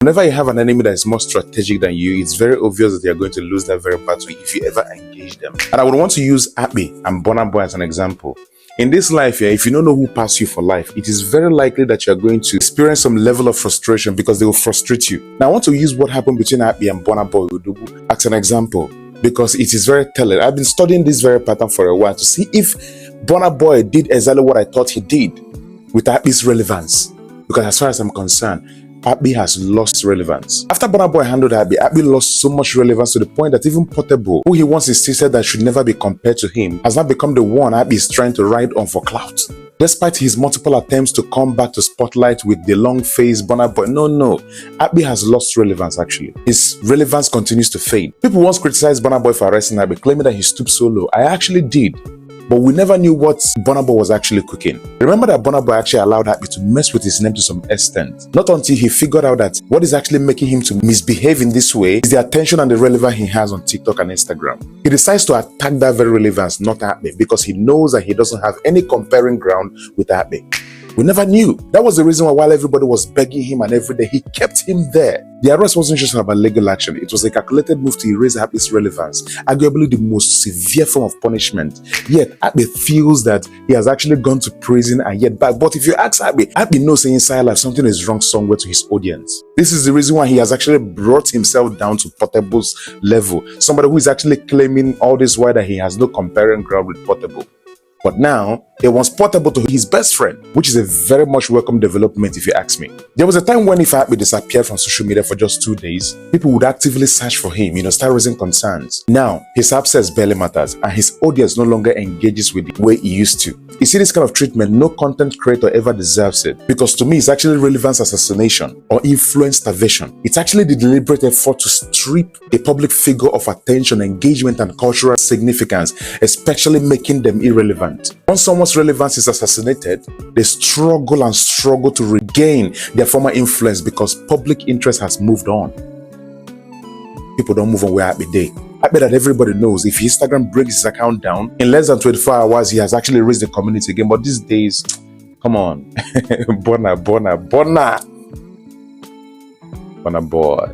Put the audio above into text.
Whenever you have an enemy that is more strategic than you, it's very obvious that you're going to lose that very battle if you ever engage them. And I would want to use Akpi and Burna as an example. In this life, if you don't know who passed you for life, it is very likely that you're going to experience some level of frustration because they will frustrate you. Now, I want to use what happened between Akpi and Burna as an example because it is very telling. I've been studying this very pattern for a while to see if Burna did exactly what I thought he did with Akpi's relevance. Because as far as I'm concerned, Akpi has lost relevance. After Burna handled Akpi lost so much relevance to the point that even Portable, who he once insisted that should never be compared to him, has now become the one Akpi is trying to ride on for clout. Despite his multiple attempts to come back to spotlight with the long face Burna, no, Akpi has lost relevance actually. His relevance continues to fade. People once criticized Burna for arresting Akpi, claiming that he stooped so low. I actually did. But we never knew what Burna was actually cooking. Remember that Burna actually allowed Akpi to mess with his name to some extent. Not until he figured out that what is actually making him to misbehave in this way is the attention and the relevance he has on TikTok and Instagram. He decides to attack that very relevance, not Akpi, because he knows that he doesn't have any comparing ground with Akpi. We never knew. That was the reason why while everybody was begging him and every day, he kept him there. The arrest wasn't just about legal action. It was a calculated move to erase Akpi's relevance, arguably the most severe form of punishment. Yet, Akpi feels that he has actually gone to prison and yet back. But if you ask Akpi knows inside life something is wrong somewhere to his audience. This is the reason why he has actually brought himself down to Portable's level. Somebody who is actually claiming all this while that he has no comparing ground with Portable. But now, he wants Portable to his best friend, which is a very much welcome development if you ask me. There was a time when if Akpi disappeared from social media for just 2 days, people would actively search for him, start raising concerns. Now, his absence barely matters and his audience no longer engages with the way he used to. You see, this kind of treatment, no content creator ever deserves it because to me, it's actually relevance assassination or influence starvation. It's actually the deliberate effort to strip a public figure of attention, engagement, and cultural significance, especially making them irrelevant. Once someone's relevance is assassinated, they struggle to regain their former influence because public interest has moved on. People don't move on where Akpi dey. Akpi that everybody knows, if Instagram breaks his account down, in less than 24 hours, he has actually raised the community again. But these days, come on. Burna boy.